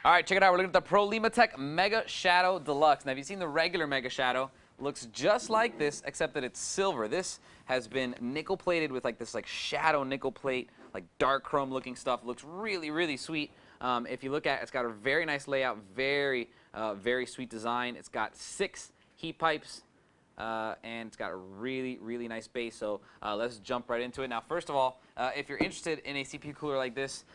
All right, check it out. We're looking at the Prolimatech Megashadow Deluxe. Now, if you've seen the regular Megashadow, looks just like this, except that it's silver. This has been nickel plated with this shadow nickel plate, like dark chrome looking stuff. Looks really, really sweet. If you look at it, it's got a very nice layout, very, very sweet design. It's got 6 heat pipes. And it's got a really, really nice base, so let's jump right into it. Now, first of all, if you're interested in a CPU cooler like this,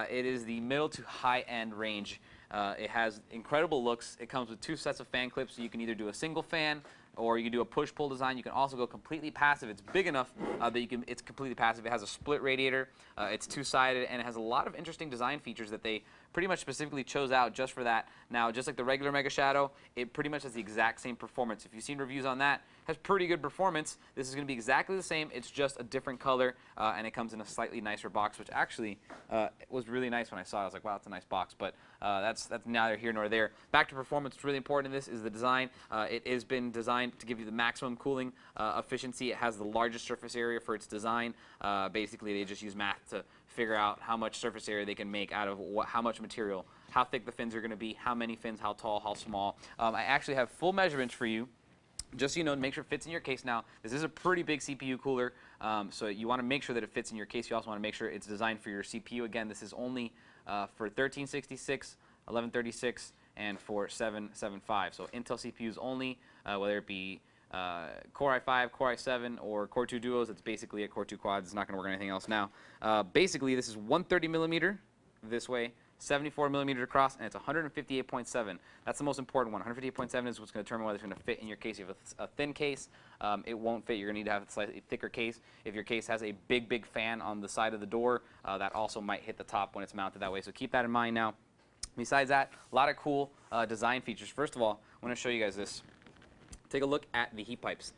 it is the middle to high-end range. It has incredible looks. It comes with 2 sets of fan clips, so you can either do a single fan or you can do a push-pull design. You can also go completely passive. It's big enough that it's completely passive. It has a split radiator. It's 2-sided, and it has a lot of interesting design features that they pretty much specifically chose out just for that. Now, just like the regular Megashadow, it pretty much has the exact same performance. If you've seen reviews on that, it has pretty good performance. This is going to be exactly the same. It's just a different color, and it comes in a slightly nicer box, which actually was really nice when I saw it. I was like, wow, that's a nice box, but that's neither here nor there. Back to performance, what's really important in this is the design. It has been designed to give you the maximum cooling efficiency. It has the largest surface area for its design. Basically, they just use math to figure out how much surface area they can make out of how much material, how thick the fins are going to be, how many fins, how tall, how small. I actually have full measurements for you, just so you know, to make sure it fits in your case. Now, this is a pretty big CPU cooler, so you want to make sure that it fits in your case. You also want to make sure it's designed for your CPU. Again, this is only for 1366, 1136, and for 775. So Intel CPUs only, whether it be Core i5, Core i7, or Core 2 Duos. It's basically a Core 2 Quad. It's not going to work on anything else now. Basically, this is 130 millimeter this way, 74 millimeters across, and it's 158.7. That's the most important one. 158.7 is what's going to determine whether it's going to fit in your case. If you have a thin case, it won't fit. You're going to need to have a slightly thicker case. If your case has a big, big fan on the side of the door, that also might hit the top when it's mounted that way. So keep that in mind now. Besides that, a lot of cool design features. First of all, I want to show you guys this. Take a look at the heat pipes.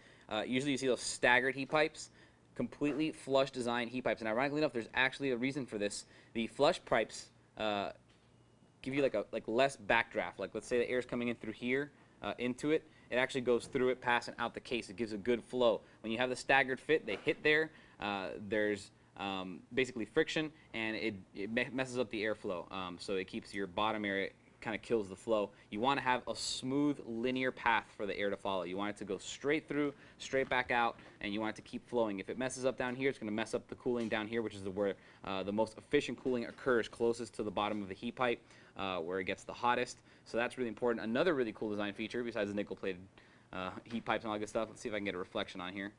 Usually you see those staggered heat pipes, completely flush design heat pipes. And ironically enough, there's actually a reason for this. The flush pipes give you like less backdraft. Like, let's say the air is coming in through here into it. It actually goes through it, passing out the case. It gives a good flow. When you have the staggered fit, they hit there. There's basically friction, and it messes up the airflow. So it keeps your bottom area, kind of kills the flow. You want to have a smooth linear path for the air to follow. You want it to go straight through, straight back out, and you want it to keep flowing. If it messes up down here, it's going to mess up the cooling down here, which is where the most efficient cooling occurs, closest to the bottom of the heat pipe, where it gets the hottest. So that's really important. Another really cool design feature, besides the nickel-plated heat pipes and all that good stuff. Let's see if I can get a reflection on here.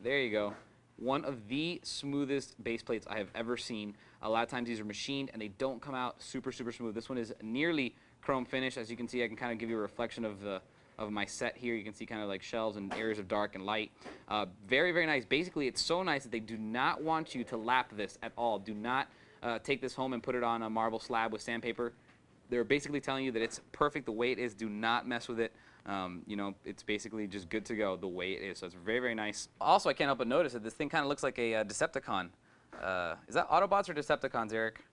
There you go. One of the smoothest base plates I have ever seen. A lot of times these are machined and they don't come out super, super smooth. This one is nearly chrome finish. As you can see, I can kind of give you a reflection of my set here. You can see kind of like shelves and areas of dark and light. Very, very nice. Basically, it's so nice that they do not want you to lap this at all. Do not take this home and put it on a marble slab with sandpaper. They're basically telling you that it's perfect the way it is. Do not mess with it. You know, it's basically just good to go the way it is. So it's very, very nice. Also, I can't help but notice that this thing kind of looks like a Decepticon. Is that Autobots or Decepticons, Eric?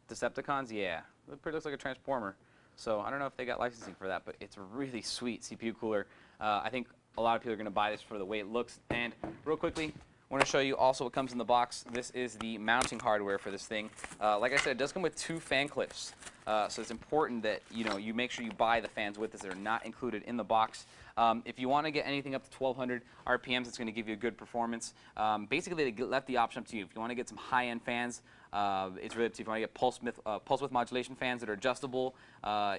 Decepticons? Yeah. It pretty looks like a Transformer. So I don't know if they got licensing for that, but it's a really sweet CPU cooler. I think a lot of people are going to buy this for the way it looks. And real quickly, I want to show you also what comes in the box. This is the mounting hardware for this thing. Like I said, it does come with 2 fan clips. So it's important that you make sure you buy the fans with this. They're not included in the box. If you want to get anything up to 1200 RPMs, it's going to give you a good performance. Basically, they left the option up to you. If you want to get some high-end fans, it's really up to you. If you want to get pulse width modulation fans that are adjustable,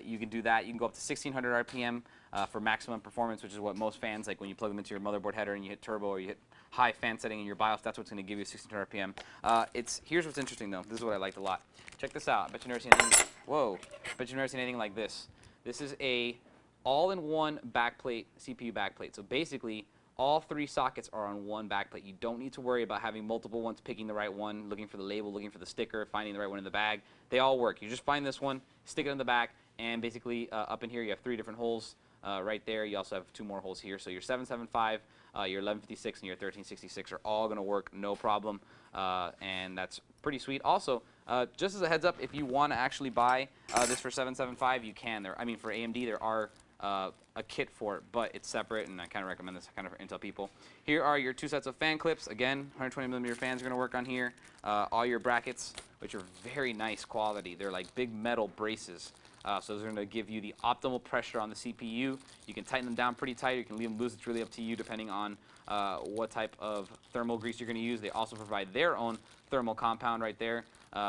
you can do that. You can go up to 1600 RPM for maximum performance, which is what most fans, like when you plug them into your motherboard header and you hit turbo or you hit high fan setting in your BIOS, that's what's going to give you 1600 RPM. Here's what's interesting, though. This is what I liked a lot. Check this out. I bet you've never seen anything. Whoa. I bet you've never seen anything like this. This is a all-in-one backplate, CPU backplate. So basically, all 3 sockets are on one backplate. You don't need to worry about having multiple ones, picking the right one, looking for the label, looking for the sticker, finding the right one in the bag. They all work. You just find this one, stick it in the back, and basically up in here you have 3 different holes right there. You also have 2 more holes here. So your 775, your 1156, and your 1366 are all going to work no problem, and that's pretty sweet. Also, just as a heads up, if you want to actually buy this for 775, you can. I mean, for AMD, there are a kit for it, but it's separate, and I kind of recommend this kind of for Intel people. Here are your 2 sets of fan clips. Again, 120mm fans are going to work on here. All your brackets, which are very nice quality. They're like big metal braces. So those are going to give you the optimal pressure on the CPU. You can tighten them down pretty tight, or you can leave them loose. It's really up to you depending on what type of thermal grease you're going to use. They also provide their own thermal compound right there,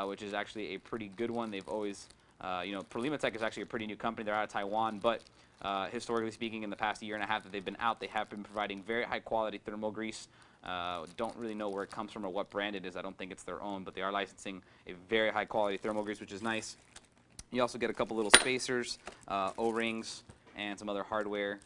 which is actually a pretty good one. They've always, Prolimatech is actually a pretty new company. They're out of Taiwan, but historically speaking, in the past year and a half that they've been out, they have been providing very high quality thermal grease. Don't really know where it comes from or what brand it is. I don't think it's their own, but they are licensing a very high quality thermal grease, which is nice. You also get a couple little spacers, O-rings, and some other hardware.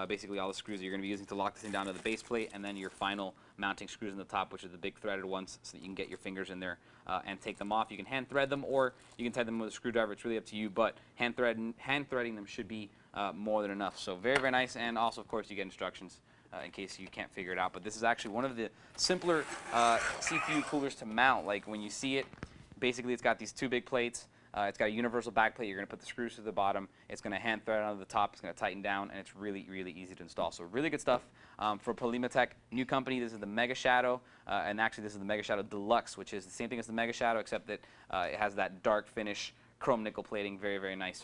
Basically all the screws that you're going to be using to lock this thing down to the base plate, and then your final mounting screws in the top, which are the big threaded ones, so that you can get your fingers in there and take them off. You can hand thread them, or you can tie them with a screwdriver. It's really up to you, but hand threading them should be more than enough. So very, very nice, and also, of course, you get instructions in case you can't figure it out. But this is actually one of the simpler CPU coolers to mount. Like when you see it, basically it's got these 2 big plates. It's got a universal backplate. You're going to put the screws to the bottom. It's going to hand thread onto the top. It's going to tighten down, and it's really, really easy to install. So really good stuff for Prolimatech. New company. This is the Megashadow, and actually this is the Megashadow Deluxe, which is the same thing as the Megashadow, except that it has that dark finish, chrome nickel plating. Very, very nice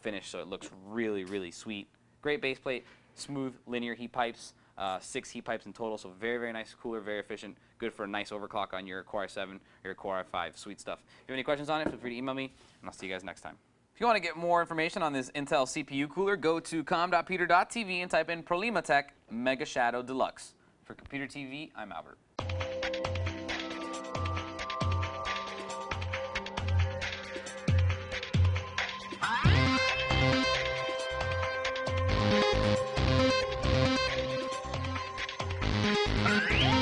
finish, so it looks really, really sweet. Great base plate, smooth, linear heat pipes. 6 heat pipes in total, so very, very nice cooler, very efficient, good for a nice overclock on your Core i7 or your Core i5. Sweet stuff. If you have any questions on it, feel free to email me, and I'll see you guys next time. If you want to get more information on this Intel CPU cooler, go to com.peter.tv and type in Prolimatech Megashadow Deluxe. For Computer TV, I'm Albert. Yeah.